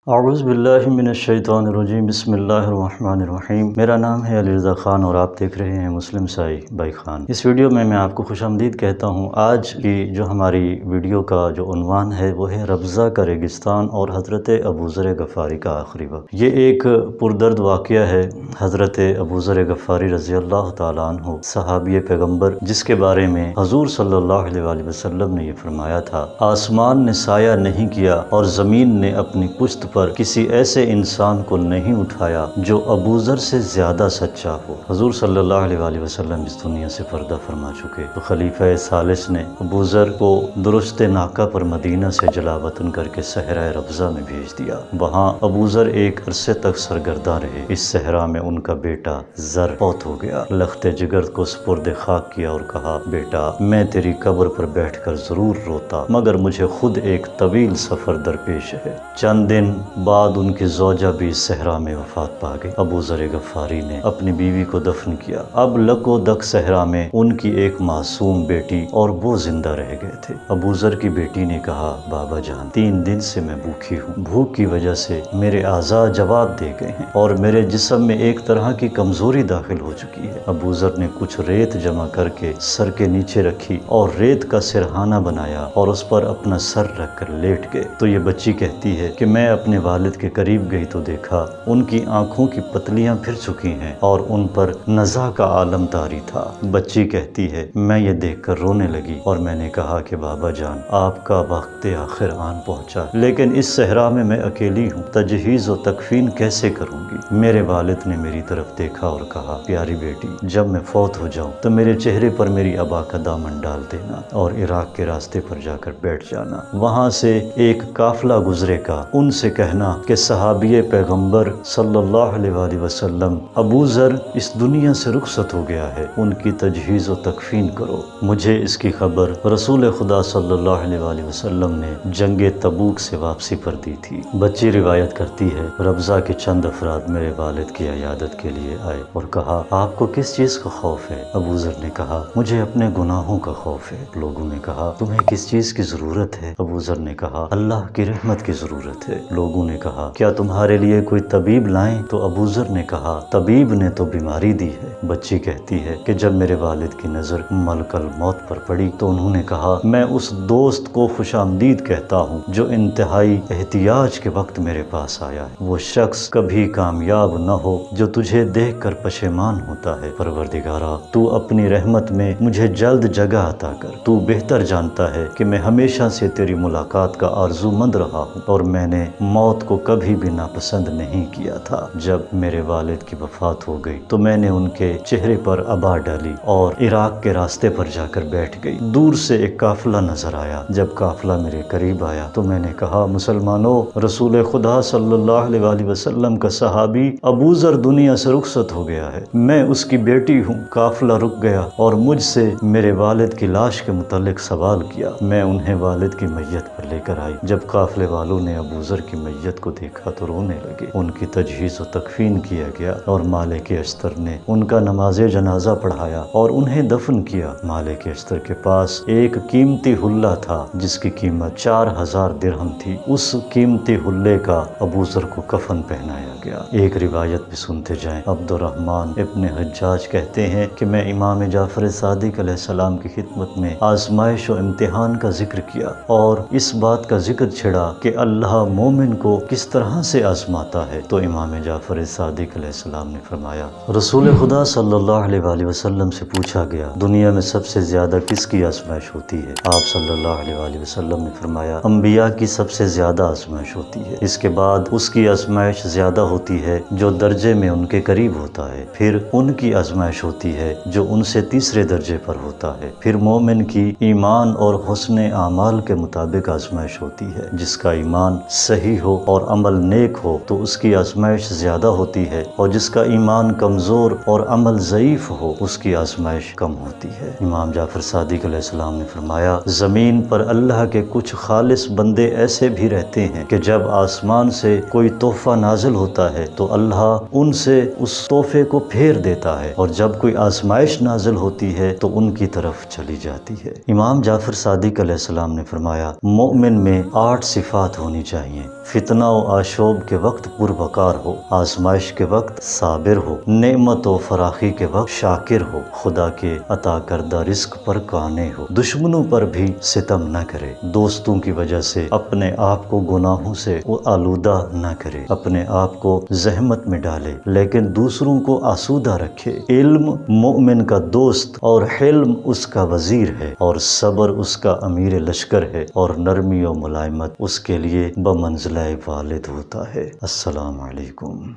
اعوذ باللہ من الشیطان الرجیم، بسم اللہ الرحمن الرحیم۔ میرا نام ہے علی رضا خان اور آپ دیکھ رہے ہیں مسلم سائی بائی خان۔ اس ویڈیو میں آپ کو خوش آمدید کہتا ہوں۔ آج کی جو ہماری ویڈیو کا جو عنوان ہے وہ ہے ربضہ کا ریگستان اور حضرت ابوذر غفاری کا آخری وقت۔ یہ ایک پردرد واقعہ ہے۔ حضرت ابوذر غفاری رضی اللہ تعالیٰ عنہ صحابی پیغمبر، جس کے بارے میں حضور صلی اللہ علیہ وآلہ وسلم نے یہ فرمایا تھا، آسمان نے سایہ نہیں کیا اور زمین نے اپنی پشت پر کسی ایسے انسان کو نہیں اٹھایا جو ابوذر سے زیادہ سچا ہو۔ حضور صلی اللہ علیہ وآلہ وسلم اس دنیا سے پردہ فرما چکے تو خلیفہ ثالث نے ابوذر کو درست ناکہ پر مدینہ سے جلا وطن کر کے صحرائے ربضہ میں بھیج دیا۔ وہاں ابوذر ایک عرصے تک سرگرداں رہے۔ اس صحرا میں ان کا بیٹا زر فوت ہو گیا۔ لخت جگر کو سپرد خاک کیا اور کہا، بیٹا میں تیری قبر پر بیٹھ کر ضرور روتا، مگر مجھے خود ایک طویل سفر درپیش ہے۔ چند دن بعد ان کی زوجہ بھی اس صحرا میں وفات پا گئی۔ ابوذر غفاری نے اپنی بیوی کو دفن کیا۔ اب لکو دک صحرا میں ان کی ایک معصوم بیٹی اور وہ زندہ رہ گئے تھے۔ ابوذر کی بیٹی نے کہا، بابا جان 3 دن سے میں بھوکی ہوں، بھوک کی وجہ سے میرے اعضاء جواب دے گئے ہیں اور میرے جسم میں ایک طرح کی کمزوری داخل ہو چکی ہے۔ ابوذر نے کچھ ریت جمع کر کے سر کے نیچے رکھی اور ریت کا سرہانہ بنایا اور اس پر اپنا سر رکھ کر لیٹ گئے۔ تو یہ بچی کہتی ہے کہ میں اپنے والد کے قریب گئی تو دیکھا ان کی آنکھوں کی پتلیاں پھر چکی ہیں اور ان پر نزع کا عالم طاری تھا۔ بچی کہتی ہے، میں یہ دیکھ کر رونے لگی اور میں نے کہا کہ بابا جان آپ کا وقت آخر آن پہنچا، لیکن اس صحرا میں اکیلی ہوں، تجہیز و تکفین کیسے کروں گی؟ میرے والد نے میری طرف دیکھا اور کہا، پیاری بیٹی جب میں فوت ہو جاؤں تو میرے چہرے پر میری ابا کا دامن ڈال دینا اور عراق کے راستے پر جا کر بیٹھ جانا۔ وہاں سے ایک قافلہ گزرے گا، ان سے کہنا کہ صحابی پیغمبر صلی اللہ علیہ وآلہ وسلم ابوذر اس دنیا سے رخصت ہو گیا ہے، ان کی تجہیز و تکفین کرو۔ مجھے اس کی خبر رسول خدا صلی اللہ علیہ وآلہ وسلم نے جنگ تبوک سے واپسی پر دی تھی۔ بچی روایت کرتی ہے، ربضہ کے چند افراد میرے والد کی عیادت کے لیے آئے اور کہا، آپ کو کس چیز کا خوف ہے؟ ابوذر نے کہا، مجھے اپنے گناہوں کا خوف ہے۔ لوگوں نے کہا، تمہیں کس چیز کی ضرورت ہے؟ ابوذر نے کہا، اللہ کی رحمت کی ضرورت ہے۔ لوگوں نے کہا، کیا تمہارے لیے کوئی طبیب لائیں؟ تو ابوذر نے کہا، طبیب نے تو بیماری دی ہے۔ بچی کہتی ہے کہ جب میرے والد کی نظر ملک الموت پر پڑی تو انہوں نے کہا، میں اس دوست کو خوش آمدید کہتا ہوں جو انتہائی احتیاج کے وقت میرے پاس آیا ہے۔ وہ شخص کبھی کامیاب نہ ہو جو تجھے دیکھ کر پشیمان ہوتا ہے۔ پروردگارا تو اپنی رحمت میں مجھے جلد جگہ عطا کر، تو بہتر جانتا ہے کہ میں ہمیشہ سے تیری ملاقات کا آرزو مند رہا ہوں اور میں نے موت کو کبھی بھی ناپسند نہیں کیا تھا۔ جب میرے والد کی وفات ہو گئی تو میں نے ان کے چہرے پر عبا ڈالی اور عراق کے راستے پر جا کر بیٹھ گئی۔ دور سے ایک قافلہ نظر آیا۔ جب قافلہ میرے قریب آیا تو میں نے کہا، مسلمانوں، رسول خدا صلی اللہ علیہ وآلہ وسلم کا صحابی ابوذر دنیا سے رخصت ہو گیا ہے، میں اس کی بیٹی ہوں۔ قافلہ رک گیا اور مجھ سے میرے والد کی لاش کے متعلق سوال کیا۔ میں انہیں والد کی میت پر لے کر آئی۔ جب قافلے والوں نے ابوذر کی میت کو دیکھا تو رونے لگے۔ ان کی تجہیز و تکفین کیا گیا اور مالک اشتر نے ان کا نماز جنازہ پڑھایا اور انہیں دفن کیا۔ مالک اشتر کے پاس ایک قیمتی حلہ تھا جس کی قیمت 4000 درہم تھی۔ اس قیمتی حلے کا ابوذر کو کفن پہنایا گیا۔ ایک روایت بھی سنتے جائیں۔ عبد الرحمن ابن حجاج کہتے ہیں کہ میں امام جعفر صادق علیہ السلام کی خدمت میں آزمائش و امتحان کا ذکر کیا اور اس بات کا ذکر چھڑا کہ اللہ مومن کو کس طرح سے آزماتا ہے، تو امام جعفر صادق علیہ السلام نے فرمایا، رسول خدا صلی اللہ علیہ وآلہ وسلم سے پوچھا گیا، دنیا میں سب سے زیادہ کس کی آزمائش ہوتی ہے؟ آپ صلی اللہ علیہ وآلہ وسلم نے فرمایا، انبیاء کی سب سے زیادہ آزمائش ہوتی ہے، اس کے بعد اس کی آزمائش زیادہ ہوتی ہے جو درجے میں ان کے قریب ہوتا ہے، پھر ان کی آزمائش ہوتی ہے جو ان سے تیسرے درجے پر ہوتا ہے، پھر مومن کی ایمان اور حسن اعمال کے مطابق آزمائش ہوتی ہے، جس کا ایمان صحیح ہو اور عمل نیک ہو تو اس کی آزمائش زیادہ ہوتی ہے، اور جس کا ایمان کمزور اور عمل ضعیف ہو اس کی آزمائش کم ہوتی ہے۔ امام جعفر صادق علیہ السلام نے فرمایا، زمین پر اللہ کے کچھ خالص بندے ایسے بھی رہتے ہیں کہ جب آسمان سے کوئی تحفہ نازل ہوتا ہے تو اللہ ان سے اس تحفے کو پھیر دیتا ہے، اور جب کوئی آزمائش نازل ہوتی ہے تو ان کی طرف چلی جاتی ہے۔ امام جعفر صادق علیہ السلام نے فرمایا، مومن میں 8 صفات ہونی چاہیے۔ فتنہ و آشوب کے وقت پروقار ہو، آزمائش کے وقت صابر ہو، نعمت و فراخی کے وقت شاکر ہو، خدا کے عطا کردہ رزق پر قانع ہو، دشمنوں پر بھی ستم نہ کرے، دوستوں کی وجہ سے اپنے آپ کو گناہوں سے آلودہ نہ کرے، اپنے آپ کو زحمت میں ڈالے لیکن دوسروں کو آسودہ رکھے۔ علم مومن کا دوست اور حلم اس کا وزیر ہے، اور صبر اس کا امیر لشکر ہے، اور نرمی و ملائمت اس کے لیے بمنزلہ والد ہوتا ہے۔ السلام علیکم۔